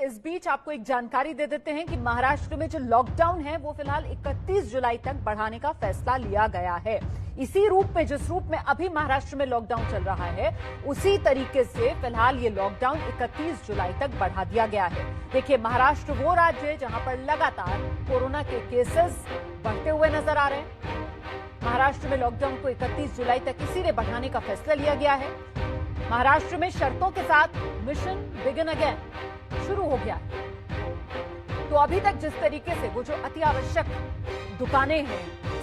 इस बीच आपको एक जानकारी दे देते हैं कि महाराष्ट्र में जो लॉकडाउन है वो फिलहाल 31 जुलाई तक बढ़ाने का फैसला लिया गया है। इसी रूप में, जिस रूप में अभी महाराष्ट्र में लॉकडाउन चल रहा है, उसी तरीके से फिलहाल ये लॉकडाउन 31 जुलाई तक बढ़ा दिया गया है। देखिए, महाराष्ट्र वो राज्य है जहां पर लगातार कोरोना के केसेस बढ़ते हुए नजर आ रहे हैं। महाराष्ट्र में लॉकडाउन को 31 जुलाई तक इसीलिए बढ़ाने का फैसला लिया गया है। महाराष्ट्र में शर्तों के साथ मिशन बिगिन अगेन शुरू हो गया है। तो अभी तक जिस तरीके से वो जो अति आवश्यक दुकानें हैं,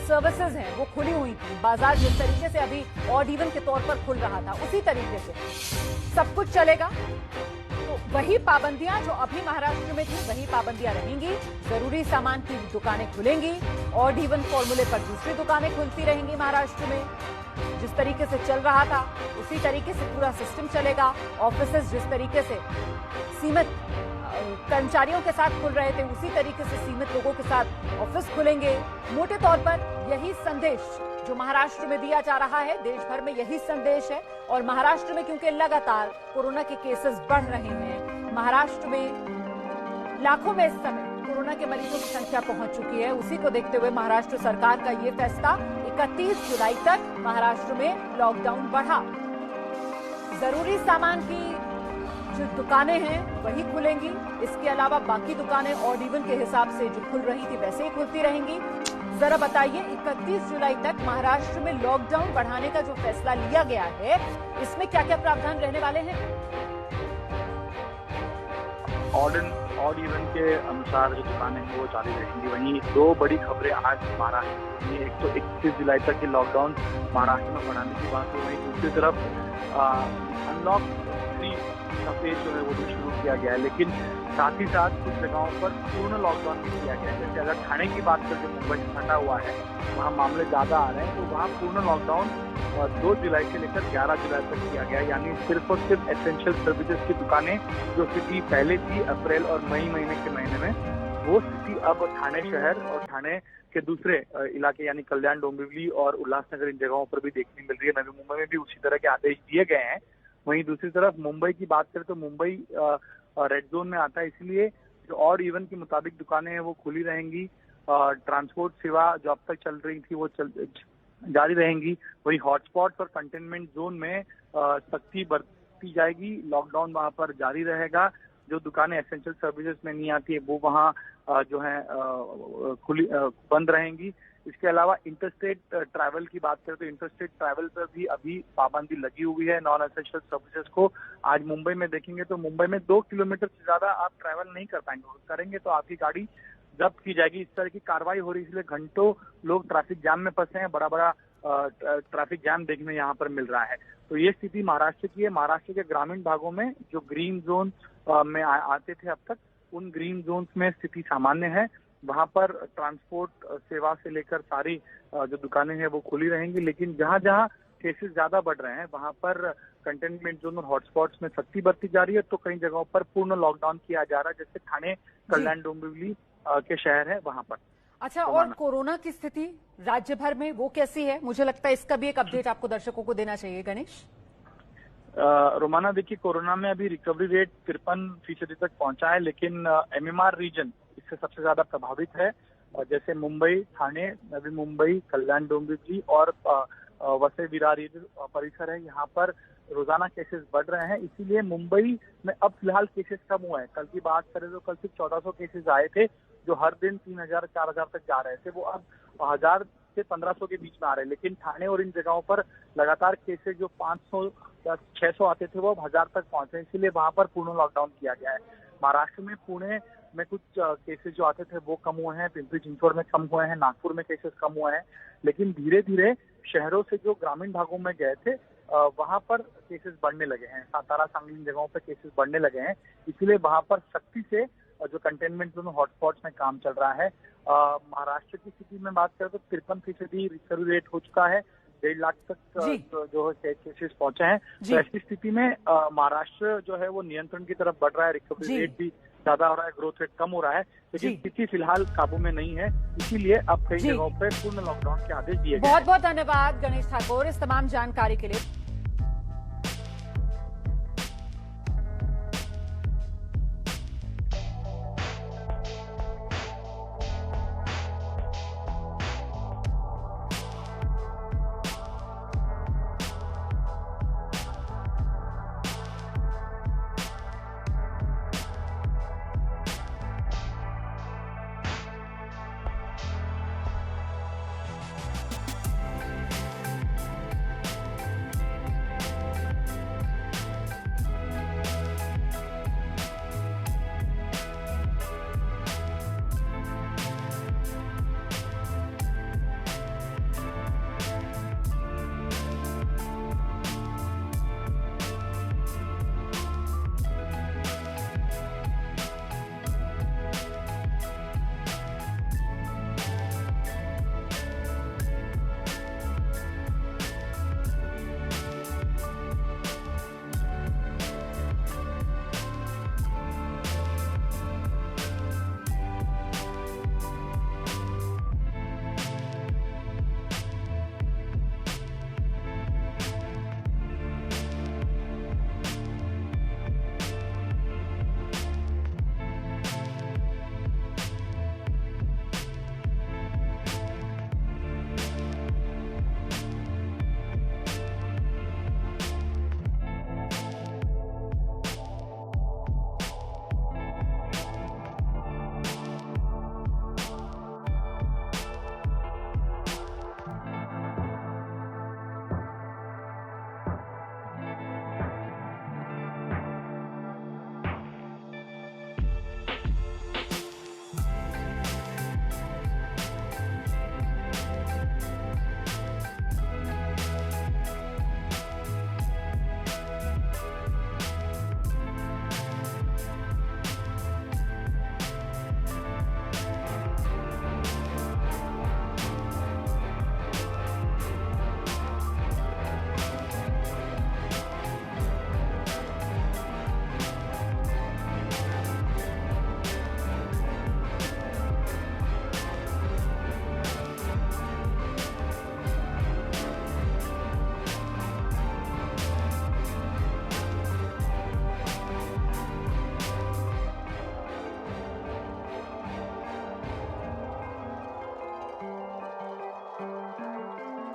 सर्विसेज हैं, वो खुली हुई थी, बाजार जिस तरीके से अभी ऑड इवन के तौर पर खुल रहा था, उसी तरीके से सब कुछ चलेगा। तो वही पाबंदियां जो अभी महाराष्ट्र में थी, वही पाबंदियां रहेंगी। जरूरी सामान की दुकानें खुलेंगी, ऑड इवन फॉर्मूले पर दूसरी दुकानें खुलती रहेंगी। महाराष्ट्र में जिस तरीके से चल रहा था उसी तरीके से पूरा सिस्टम चलेगा। ऑफिसेज जिस तरीके से सीमित कर्मचारियों के साथ खुल रहे थे, उसी तरीके से सीमित लोगों के साथ ऑफिस खुलेंगे। मोटे तौर पर यही संदेश जो महाराष्ट्र में दिया जा रहा है, देश भर में यही संदेश है। और महाराष्ट्र में क्योंकि लगातार कोरोना के केसेस बढ़ रहे हैं, महाराष्ट्र में लाखों में इस समय कोरोना के मरीजों की संख्या पहुंच चुकी है। उसी को देखते हुए महाराष्ट्र सरकार का ये फैसला 31 जुलाई तक महाराष्ट्र में लॉकडाउन बढ़ा। जरूरी सामान की जो दुकानें हैं वही खुलेंगी। इसके अलावा बाकी दुकानें ऑड इवन के हिसाब से जो खुल रही थी वैसे ही खुलती रहेंगी। जरा बताइए, 31 जुलाई तक महाराष्ट्र में लॉकडाउन बढ़ाने का जो फैसला लिया गया है, इसमें क्या क्या प्रावधान रहने वाले हैं? ऑड इवन के अनुसार जो दुकानें हैं वो जारी रहेंगी। वहीं दो बड़ी खबरें आज महाराष्ट्र में, एक तो 31 जुलाई तक की लॉकडाउन महाराष्ट्र में बढ़ाने की बात हो, वहीं दूसरी तरफ अनलॉक 3 का फेज जो है वो भी शुरू किया गया है। लेकिन साथ ही साथ कुछ जगहों पर पूर्ण लॉकडाउन भी किया गया है। जैसे अगर ठाणे की बात करें, जो मुंबई से सटा हुआ है, वहाँ मामले ज़्यादा आ रहे हैं, तो वहाँ पूर्ण लॉकडाउन 2 जुलाई से लेकर 11 जुलाई तक किया गया। यानी सिर्फ और सिर्फ एसेंशियल सर्विसेज की दुकानें, जो स्थिति पहले थी अप्रैल और मई महीने के महीने में, वो स्थिति अब ठाणे शहर और ठाणे के दूसरे इलाके यानी कल्याण, डोंबिवली और उल्लासनगर, इन जगहों पर भी देखने मिल रही है। नवी मुंबई में भी उसी तरह के आदेश दिए गए हैं। वहीं दूसरी तरफ मुंबई की बात करें तो मुंबई रेड जोन में आता है, इसलिए जो ऑड इवन के मुताबिक दुकानें हैं वो खुली रहेंगी। ट्रांसपोर्ट सेवा जो अब तक चल रही थी वो जारी रहेंगी। वही हॉटस्पॉट और कंटेनमेंट जोन में सख्ती बरती जाएगी। लॉकडाउन वहां पर जारी रहेगा। जो दुकानें एसेंशियल सर्विसेज में नहीं आती है वो वहाँ जो है खुली बंद रहेंगी। इसके अलावा इंटरस्टेट ट्रैवल की बात करें तो इंटरस्टेट ट्रैवल पर भी अभी पाबंदी लगी हुई है। नॉन एसेंशियल सर्विसेज को आज मुंबई में देखेंगे तो मुंबई में 2 किलोमीटर से ज्यादा आप ट्रैवल नहीं कर पाएंगे। करेंगे तो आपकी गाड़ी जब्त की जाएगी। इस तरह की कार्रवाई हो रही है, इसलिए घंटों लोग ट्रैफिक जाम में फंसे हैं। बड़ा बड़ा ट्रैफिक जाम देखने यहाँ पर मिल रहा है। तो ये स्थिति महाराष्ट्र की है। महाराष्ट्र के ग्रामीण भागों में जो ग्रीन जोन में आते थे अब तक, उन ग्रीन जोन में स्थिति सामान्य है। वहां पर ट्रांसपोर्ट सेवा से लेकर सारी जो दुकानें हैं वो खुली रहेंगी। लेकिन जहां जहां केसेस ज्यादा बढ़ रहे हैं वहां पर कंटेनमेंट जोन और हॉटस्पॉट्स में सख्ती बरती जा रही है। तो कई जगहों पर पूर्ण लॉकडाउन किया जा रहा है, जैसे ठाणे, कल्याण, डोंबिवली के शहर है वहां पर। अच्छा, और कोरोना की स्थिति राज्य भर में वो कैसी है? मुझे लगता है इसका भी एक अपडेट आपको दर्शकों को देना चाहिए। गणेश। रोमाना, देखिए, कोरोना में अभी रिकवरी रेट 53% तक पहुंचा है, लेकिन एमएमआर रीजन इससे सबसे ज्यादा प्रभावित है। जैसे मुंबई, ठाणे, नवी मुंबई, कल्याण, डोंबिवली और वसई विरार परिसर है, यहाँ पर रोजाना केसेस बढ़ रहे हैं। इसीलिए मुंबई में अब फिलहाल केसेस कम हुए हैं। कल की बात करें तो कल सिर्फ 1400 केसेस आए थे, जो हर दिन 3000 4000 तक जा रहे थे, वो अब 1000 से 1500 के बीच में आ रहे हैं। लेकिन ठाणे और इन जगहों पर लगातार केसेस जो 500 या 600 आते थे वो अब 1000 तक पहुंचे, इसीलिए वहां पर पूर्ण लॉकडाउन किया गया है। महाराष्ट्र में पुणे में कुछ केसेस जो आते थे वो कम हुए हैं, पिंपरी चिंचवड में कम हुए हैं, नागपुर में केसेस कम हुए हैं। लेकिन धीरे धीरे शहरों से जो ग्रामीण भागों में गए थे वहां पर केसेस बढ़ने लगे हैं। सातारा, सांगली, इन जगहों पर केसेस बढ़ने लगे हैं। इसीलिए वहां पर सख्ती से जो कंटेनमेंट जोन हॉटस्पॉट्स में काम चल रहा है। महाराष्ट्र की स्थिति में बात करें तो 53% रिकवरी रेट हो चुका है। 1.5 लाख तक जो है केसेस पहुंचे हैं। तो ऐसी स्थिति में महाराष्ट्र जो है वो नियंत्रण की तरफ बढ़ रहा है। रिकवरी रेट भी ज्यादा हो रहा है, ग्रोथ रेट कम हो रहा है, लेकिन स्थिति फिलहाल काबू में नहीं है। इसीलिए अब कई जगहों पर पूर्ण लॉकडाउन के आदेश दिए गए। बहुत बहुत धन्यवाद गणेश ठाकुर इस तमाम जानकारी के लिए।